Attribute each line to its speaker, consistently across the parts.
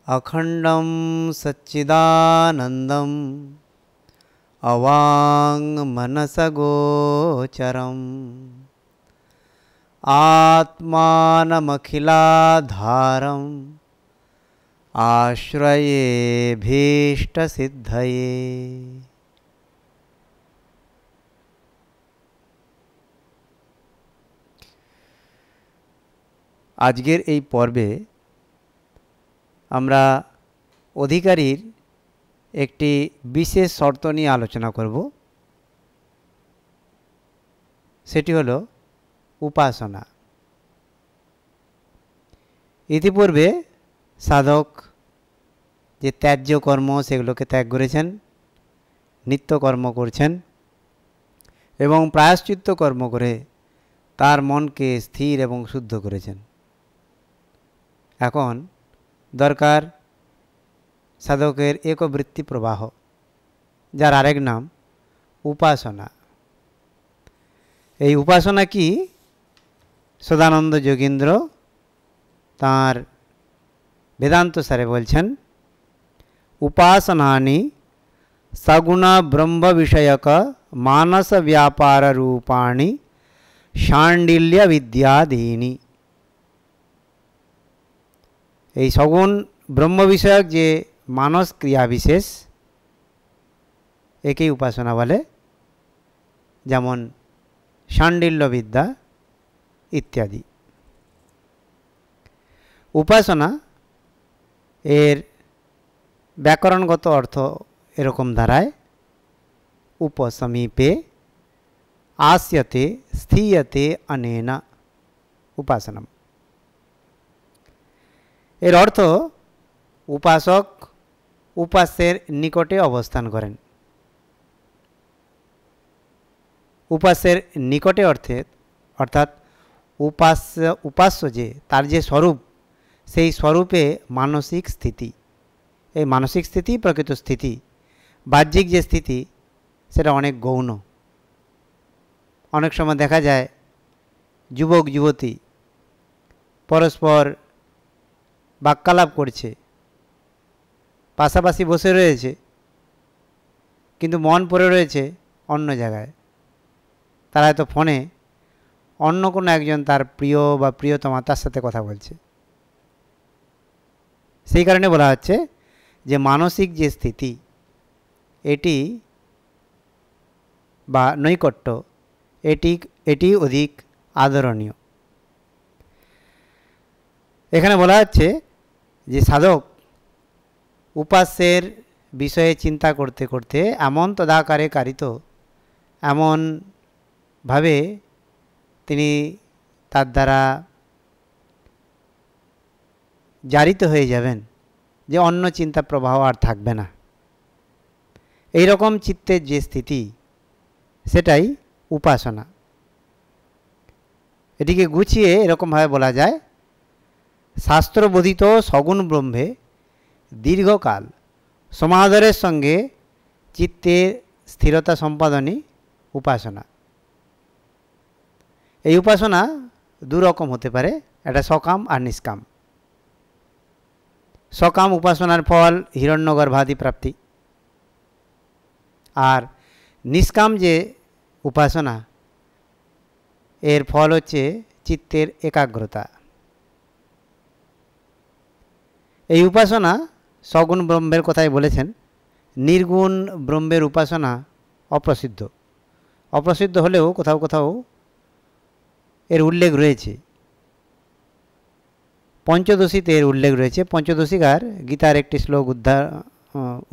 Speaker 1: अखंडं सच्चिदानन्दम् अवाङ्मनसगोचरम् आत्मानमखिलाधारम् आश्रयेऽभीष्टसिद्धये। आजकेर এই পর্বে আমরা অধিকারীর একটি বিশেষ শর্ত নিয়ে আলোচনা করব, সেটি হলো উপাসনা। ইতিপূর্বে সাধক যে ত্যায্য কর্ম সেগুলোকে ত্যাগ করেছেন, নিত্যকর্ম করছেন এবং প্রায়শ্চিত্ত কর্ম করে তার মনকে স্থির এবং শুদ্ধ করেছেন। এখন দরকার সাধকের একবৃত্তি প্রবাহ, যার আরেক নাম উপাসনা। এই উপাসনা কি সদানন্দ যোগীন্দ্র তাঁর বেদান্ত সারে বলছেন, উপাসনানি সগুণ ব্রহ্ম বিষয়ক মানস ব্যাপার রূপাণি শাণ্ডিল্য বিদ্যাদীনি। এই সগুণ ব্রহ্ম বিষয়ক যে মানস ক্রিয়া বিশেষ, একেই উপাসনা বলে, যেমন শাণ্ডিল্য বিদ্যা ইত্যাদি। উপাসনা এর ব্যাকরণগত অর্থ এরকম দাঁড়ায়, উপসমীপে आस्यते স্থীয়তে অনেনা উপাসনম। এর অর্থ উপাসক উপাস্যের নিকটে অবস্থান করেন। উপাস্যের নিকটে অর্থাৎ উপাস্য যে তার যে স্বরূপ, সেই স্বরূপে মানসিক স্থিতি। এই মানসিক স্থিতি প্রকৃত স্থিতি। বাহ্যিক যে স্থিতি সেটা অনেক গৌণ। অনেক সময় দেখা যায় যুবক যুবতী পরস্পর বাক্যালাপ করছে, পাশাপাশি বসে রয়েছে, কিন্তু মন পড়ে রয়েছে অন্য জায়গায়। তারা হয়তো ফোনে অন্য কোনো একজন তার প্রিয় বা প্রিয়তমা তার সাথে কথা বলছে। সেই কারণে বলা হচ্ছে যে মানসিক যে স্থিতি এটি বা নৈকট্য এটি অধিক আদরণীয়। এখানে বলা হচ্ছে যে সাধক উপাস্যের বিষয়ে চিন্তা করতে করতে এমন তদাকারে কারিত, এমনভাবে তিনি তার দ্বারা জারিত হয়ে যাবেন যে অন্য চিন্তা প্রবাহ আর থাকবে না। এই রকম চিত্তের যে স্থিতি সেটাই উপাসনা। এটিকে গুছিয়ে এরকমভাবে বলা যায়, শাস্ত্রবোধিত সগুণ ব্রহ্মে দীর্ঘকাল সমাদরের সঙ্গে চিত্তের স্থিরতা সম্পাদনই উপাসনা। এই উপাসনা দুরকম হতে পারে, এটা সকাম আর নিষ্কাম। সকাম উপাসনার ফল হিরণ্যগর্ভাদি প্রাপ্তি, আর নিষ্কাম যে উপাসনা এর ফল হচ্ছে চিত্তের একাগ্রতা। এই উপাসনা সগুণ ব্রহ্মের কথাই বলেছেন। নির্গুণ ব্রহ্মের উপাসনা অপ্রসিদ্ধ হলেও কোথাও কোথাও এর উল্লেখ রয়েছে। পঞ্চদশীতে এর উল্লেখ রয়েছে। পঞ্চদশীকার গীতার একটি শ্লোক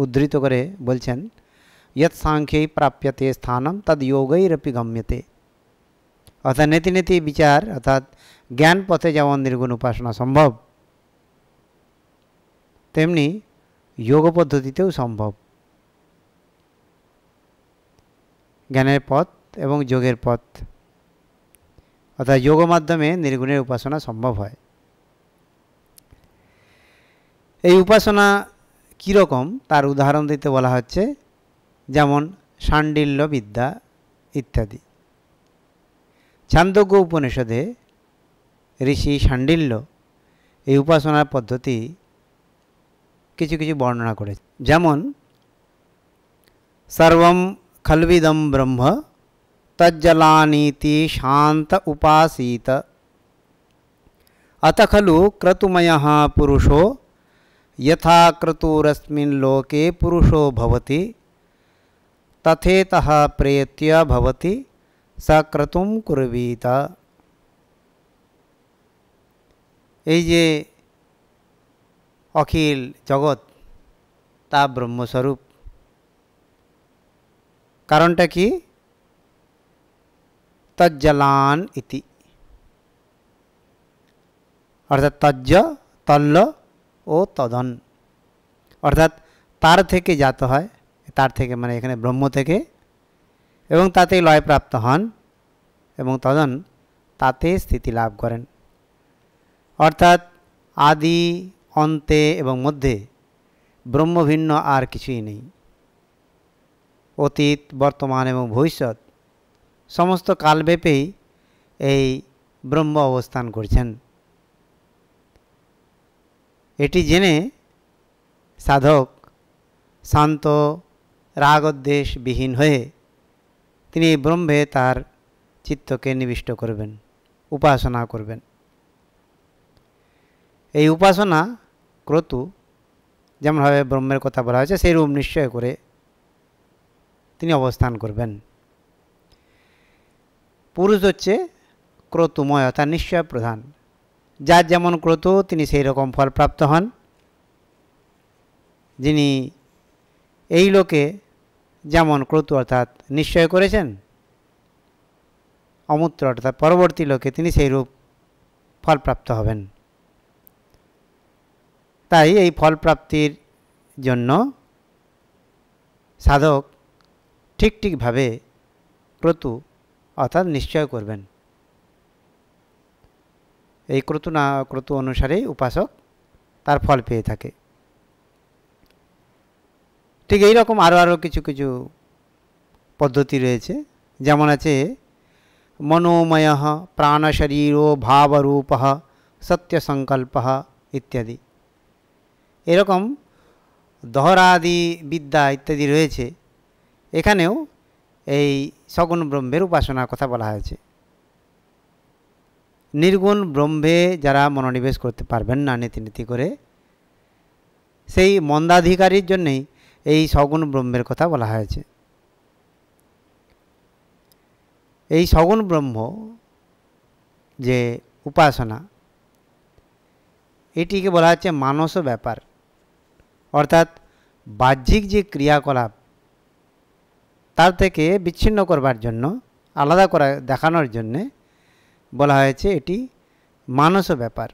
Speaker 1: উদ্ধৃত করে বলছেন, यत् सांख्यै प्राप्यते स्थानम तद योगैरपि गम्यते। অর্থাৎ নীতি নীতি বিচার অর্থাৎ জ্ঞান পথে যেমন নির্গুণ উপাসনা সম্ভব, তেমনি যোগ পদ্ধতিতেও সম্ভব। জ্ঞানের পথ এবং যোগের পথ, অর্থাৎ যোগ মাধ্যমে নির্গুণের উপাসনা সম্ভব হয়। এই উপাসনা কীরকম তার উদাহরণ দিতে বলা হচ্ছে, যেমন শাণ্ডিল্য বিদ্যা ইত্যাদি। ছান্দোগ্য উপনিষদে ঋষি শাণ্ডিল্য এই উপাসনার পদ্ধতি কিছু কিছু বর্ণনা করেছে। যেমন সর্বম খলবিদম ব্রহ্ম তজ্জলানীতি শান্ত উপাসীত अत खलु क्रतुमयः पुरुषो यथा क्रतुरस्मिन् लोके पुरुषो भवति तथेतः प्रेत्य भवति स क्रतुं कुर्वीत। এই যে অখিল জগৎ তা ব্রহ্মস্বরূপ। কারণটা কি? তজ্জলান ইতি, অর্থাৎ তজ্জ তল্ল ও তদন, অর্থাৎ তার থেকে জাত হয়, তার থেকে মানে এখানে ব্রহ্ম থেকে, এবং তাতেই লয় প্রাপ্ত হন এবং তদন তাতে স্থিতি লাভ করেন। অর্থাৎ আদি অন্তে এবং মধ্যে ব্রহ্ম ভিন্ন আর কিছুই নেই। অতীত বর্তমান এবং ভবিষ্যৎ সমস্ত কালব্যাপেই এই ব্রহ্ম অবস্থান করছেন। এটি জেনে সাধক শান্ত রাগদ্বেষ বিহীন হয়ে তিনি ব্রহ্মে তার চিত্তকে নিবিষ্ট করবেন, উপাসনা করবেন। এই উপাসনা ক্রতু যেমনভাবে ব্রহ্মের কথা বলা হয়েছে সেই রূপ নিশ্চয় করে তিনি অবস্থান করবেন। পুরুষ হচ্ছে ক্রতুময়, অর্থাৎ নিশ্চয় প্রধান। যার যেমন ক্রতু তিনি সেই রকম ফলপ্রাপ্ত হন। যিনি এই লোকে যেমন ক্রতু অর্থাৎ নিশ্চয় করেছেন, অমূত্র অর্থাৎ পরবর্তী লোকে তিনি সেই রূপ ফলপ্রাপ্ত হবেন। তাই এই ফলপ্রাপ্তির জন্য সাধক ঠিকভাবে ক্রতু অর্থাৎ নিশ্চয় করবেন। এই ক্রতু অনুসারেই উপাসক তার ফল পেয়ে থাকে। ঠিক এই রকম আরও কিছু কিছু পদ্ধতি রয়েছে। যেমন আছে মনোময় প্রাণশরীরো ভাবরূপ সত্যসংকল্প ইত্যাদি। এরকম দহরাদি বিদ্যা ইত্যাদি রয়েছে। এখানেও এই সগুণ ব্রহ্মের উপাসনার কথা বলা হয়েছে। নির্গুণ ব্রহ্মে যারা মনোনিবেশ করতে পারবেন না নীতি করে, সেই মন্দাধিকারীর জন্যেই এই সগুণ ব্রহ্মের কথা বলা হয়েছে। এই সগুণ ব্রহ্ম যে উপাসনা, এটিকে বলা হচ্ছে মানস ব্যাপার, অর্থাৎ বাহ্যিক যে ক্রিয়াকলাপ তার থেকে বিচ্ছিন্ন করবার জন্য, আলাদা করা দেখানোর জন্যে বলা হয়েছে এটি মানস ব্যাপার।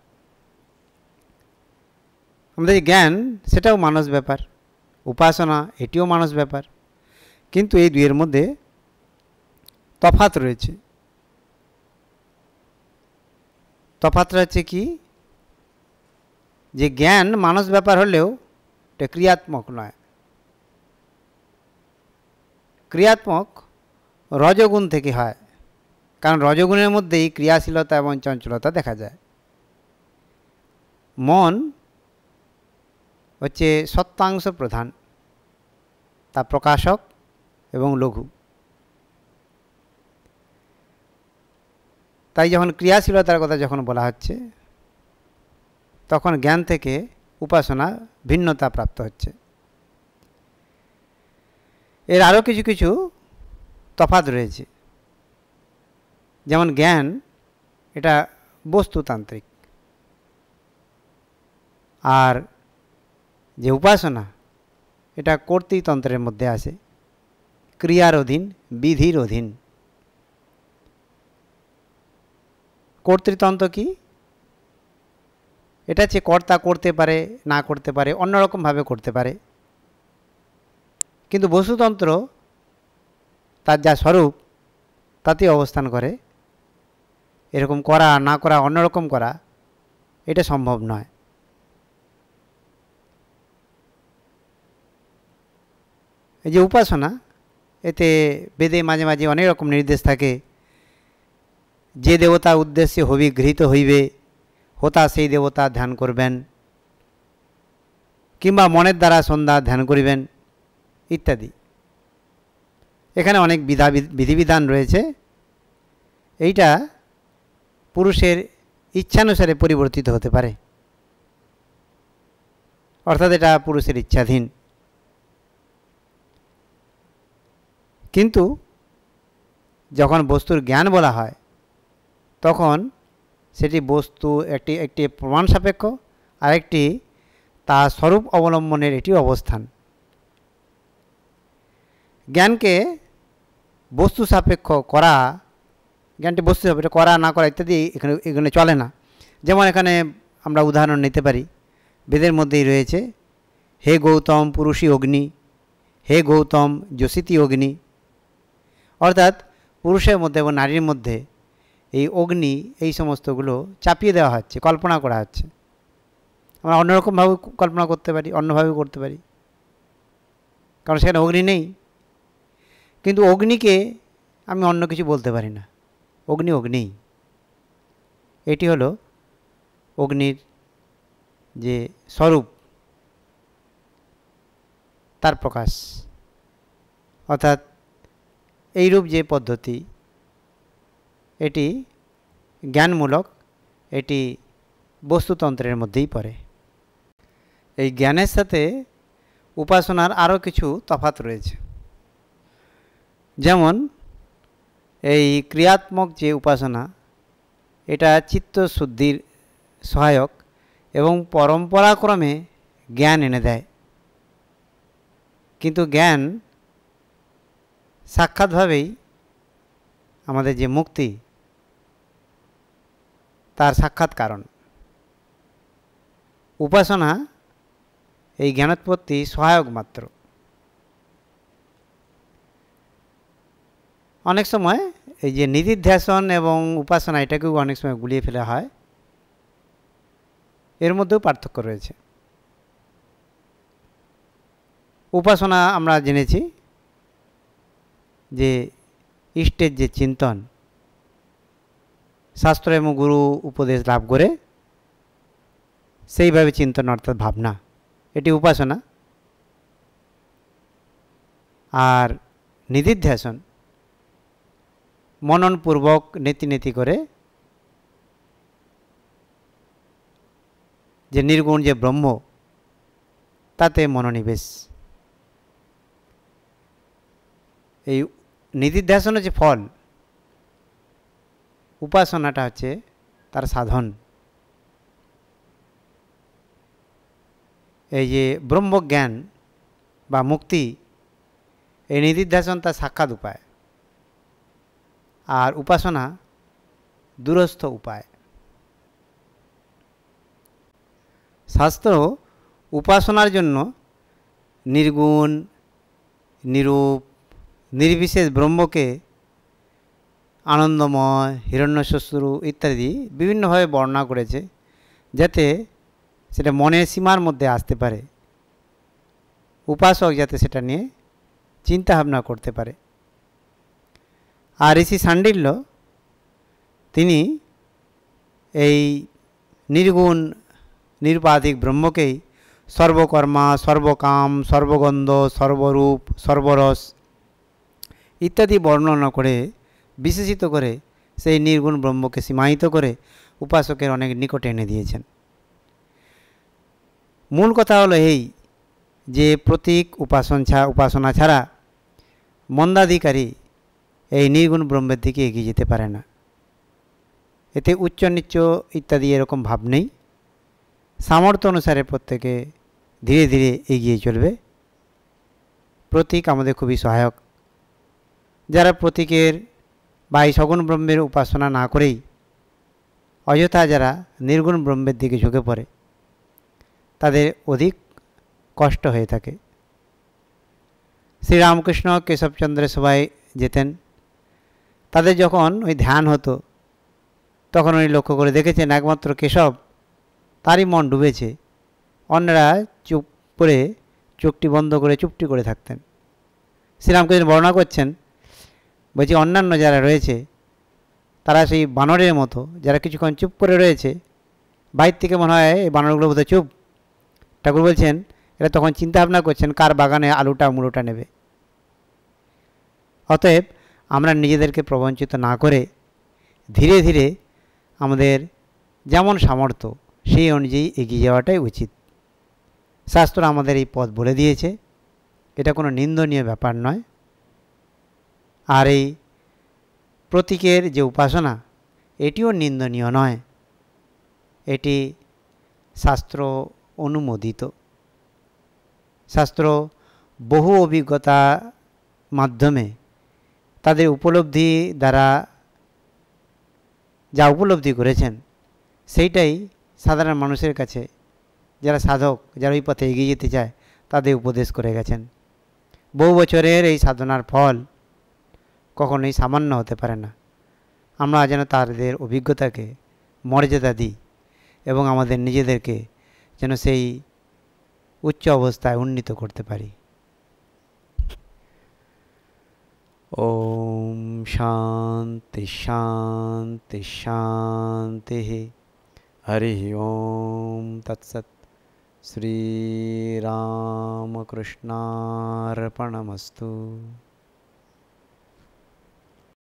Speaker 1: আমাদের জ্ঞান সেটাও মানস ব্যাপার, উপাসনা এটিও মানস ব্যাপার। কিন্তু এই দুইয়ের মধ্যে তফাৎ রয়েছে। তফাৎটা হচ্ছে কি, যে জ্ঞান মানস ব্যাপার হলেও এটা ক্রিয়াত্মক নয়। ক্রিয়াত্মক রজগুণ থেকে হয়, কারণ রজগুণের মধ্যেই ক্রিয়াশীলতা এবং চঞ্চলতা দেখা যায়। মন হচ্ছে সত্যাংশ প্রধান, তা প্রকাশক এবং লঘু। তাই যখন ক্রিয়াশীলতার কথা যখন বলা হচ্ছে, তখন জ্ঞান থেকে উপাসনা ভিন্নতা প্রাপ্ত হচ্ছে। এর আরও কিছু কিছু তফাৎ রয়েছে। যেমন জ্ঞান এটা বস্তুতান্ত্রিক, আর যে উপাসনা এটা কর্তৃতন্ত্রের মধ্যে আসে, ক্রিয়ার অধীন, বিধির অধীন। কর্তৃতন্ত্র কি? এটা হচ্ছে কর্তা করতে পারে, না করতে পারে, অন্যরকমভাবে করতে পারে। কিন্তু বস্তুতন্ত্র তার যা স্বরূপ তাতে অবস্থান করে। এরকম করা না করা, অন্যরকম করা, এটা সম্ভব নয়। এই যে উপাসনা, এতে বেদে মাঝে মাঝে অনেক রকম নির্দেশ থাকে। যে দেবতার উদ্দেশ্যে গৃহীত হইবে, হোতা সেই দেবতা ধ্যান করবেন। কিংবা মনের দ্বারা সন্ধ্যা ধ্যান করিবেন ইত্যাদি। এখানে অনেক বিধিবিধান রয়েছে। এইটা পুরুষের ইচ্ছানুসারে পরিবর্তিত হতে পারে, অর্থাৎ এটা পুরুষের ইচ্ছাধীন। কিন্তু যখন বস্তুর জ্ঞান বলা হয় তখন সেটি বস্তু একটি প্রমাণ সাপেক্ষ, আরেকটি তার স্বরূপ অবলম্বনের এটি অবস্থান। জ্ঞানকে বস্তু সাপেক্ষ করা, জ্ঞানটি বস্তু সাপেক্ষ করা না করা ইত্যাদি এখানে চলে না। যেমন এখানে আমরা উদাহরণ নিতে পারি, বেদের মধ্যেই রয়েছে, হে গৌতম পুরুষী অগ্নি, হে গৌতম যোশিতি অগ্নি। অর্থাৎ পুরুষের মধ্যে এবং নারীর মধ্যে এই অগ্নি, এই সমস্তগুলো চাপিয়ে দেওয়া হচ্ছে, কল্পনা করা হচ্ছে। আমরা অন্যরকমভাবে কল্পনা করতে পারি, অন্যভাবেও করতে পারি, কারণ সেখানে অগ্নি নেই। কিন্তু অগ্নিকে আমি অন্য কিছু বলতে পারি না, অগ্নি অগ্নি। এটি হলো অগ্নির যে স্বরূপ, তার প্রকাশ। অর্থাৎ এইরূপ যে পদ্ধতি, এটি জ্ঞানমূলক, এটি বস্তুতন্ত্রের মধ্যেই পড়ে। এই জ্ঞানের সাথে উপাসনার আরও কিছু তফাৎ রয়েছে। যেমন এই ক্রিয়াত্মক যে উপাসনা, এটা চিত্তশুদ্ধির সহায়ক এবং পরম্পরাক্রমে জ্ঞান এনে দেয়। কিন্তু জ্ঞান সাক্ষাৎভাবেই আমাদের যে মুক্তি, তার সাক্ষাৎ কারণ। উপাসনা এই জ্ঞানোৎপত্তি সহায়ক মাত্র। অনেক সময় এই যে নিধিধ্যাসন এবং উপাসনা, এটাকেও অনেক সময় গুলিয়ে ফেলা হয়। এর মধ্যেও পার্থক্য রয়েছে। উপাসনা আমরা জেনেছি যে ইষ্টের যে চিন্তন, শাস্ত্র এবং গুরু উপদেশ লাভ করে সেইভাবে চিন্তন, অর্থাৎ ভাবনা, এটি উপাসনা। আর নিধিধ্যাসন মননপূর্বক নেতি নেতি করে যে নির্গুণ যে ব্রহ্ম, তাতে মনোনিবেশ। এই নিধিধ্যাসনের যে ফল, উপাসনাটা হচ্ছে তার সাধন। এই যে ব্রহ্মজ্ঞান বা মুক্তি, এই নিধিধ্যাসন তার সাক্ষাৎ উপায়, আর উপাসনা দূরস্থ উপায়। শাস্ত্র উপাসনার জন্য নির্গুণ, নিরূপ, নির্বিশেষ ব্রহ্মকে আনন্দময়, হিরণ্যশ্বরু ইত্যাদি বিভিন্নভাবে বর্ণনা করেছে, যাতে সেটা মনের সীমার মধ্যে আসতে পারে, উপাসক যাতে সেটা নিয়ে চিন্তা ভাবনা করতে পারে। আর ঋষি শাণ্ডিল্য তিনি এই নির্গুণ নিরুপাধিক ব্রহ্মকেই সর্বকর্মা, সর্বকাম, সর্বগন্ধ, সর্বরূপ, সর্বরস ইত্যাদি বর্ণনা করে, বিশেষিত করে সেই নির্গুণ ব্রহ্মকে সীমায়িত করে উপাসকের অনেক নিকটে এনে দিয়েছেন। মূল কথা হলো এই যে প্রতীক উপাসনা ছাড়া মন্দাধিকারী এই নির্গুণ ব্রহ্মের দিকে এগিয়ে যেতে পারে না। এতে উচ্চ নিচ্চ ইত্যাদি এরকম ভাব নেই। সামর্থ্য অনুসারে প্রত্যেকে ধীরে ধীরে এগিয়ে চলবে। প্রতীক আমাদের খুবই সহায়ক। যারা প্রতীকের বা এই সগুণ ব্রহ্মের উপাসনা না করেই অযথা যারা নির্গুণ ব্রহ্মের দিকে ঝুঁকে পড়ে, তাদের অধিক কষ্ট হয়ে থাকে। শ্রীরামকৃষ্ণ কেশবচন্দ্রের সবাই যেতেন, তাদের যখন ওই ধ্যান হতো তখন উনি লক্ষ্য করে দেখেছেন একমাত্র কেশব, তারই মন ডুবেছে, অন্যরা চুপ করে চোখটি বন্ধ করে চুপটি করে থাকতেন। শ্রীরামকৃষ্ণ বর্ণনা করছেন, বলছি অন্যান্য যারা রয়েছে তারা সেই বানরের মতো, যারা কিছুক্ষণ চুপ করে রয়েছে, বাইর থেকে মনে হয় এই বানরগুলো বোধহয় চুপ। ঠাকুর বলছেন এরা তখন চিন্তা ভাবনা করছেন কার বাগানে আলুটা মূলোটা নেবে। অতএব আমরা নিজেদেরকে প্রবঞ্চিত না করে ধীরে ধীরে আমাদের যেমন সামর্থ্য সেই অনুযায়ী এগিয়ে যাওয়াটাই উচিত। শাস্ত্র আমাদের এই পথ বলে দিয়েছে, এটা কোনো নিন্দনীয় ব্যাপার নয়। আর এই প্রতীকের যে উপাসনা এটিও নিন্দনীয় নয়, এটি শাস্ত্র অনুমোদিত। শাস্ত্র বহু অভিজ্ঞতা মাধ্যমে তাদের উপলব্ধি দ্বারা যা উপলব্ধি করেছেন সেইটাই সাধারণ মানুষের কাছে, যারা সাধক, যারা ওই পথে এগিয়ে যেতে চায়, তাদের উপদেশ করে গেছেন। বহু বছরের এই সাধনার ফল কখনোই সামান্য হতে পারে না। আমরা যেন তাদের অভিজ্ঞতাকে মর্যাদা দিই এবং আমাদের নিজেদেরকে যেন সেই উচ্চ অবস্থায় উন্নীত করতে পারি। ওম শান্তি শান্তি শান্তি। হরি ওম তৎসৎ। শ্রীরামকৃষ্ণার্পণমস্তু।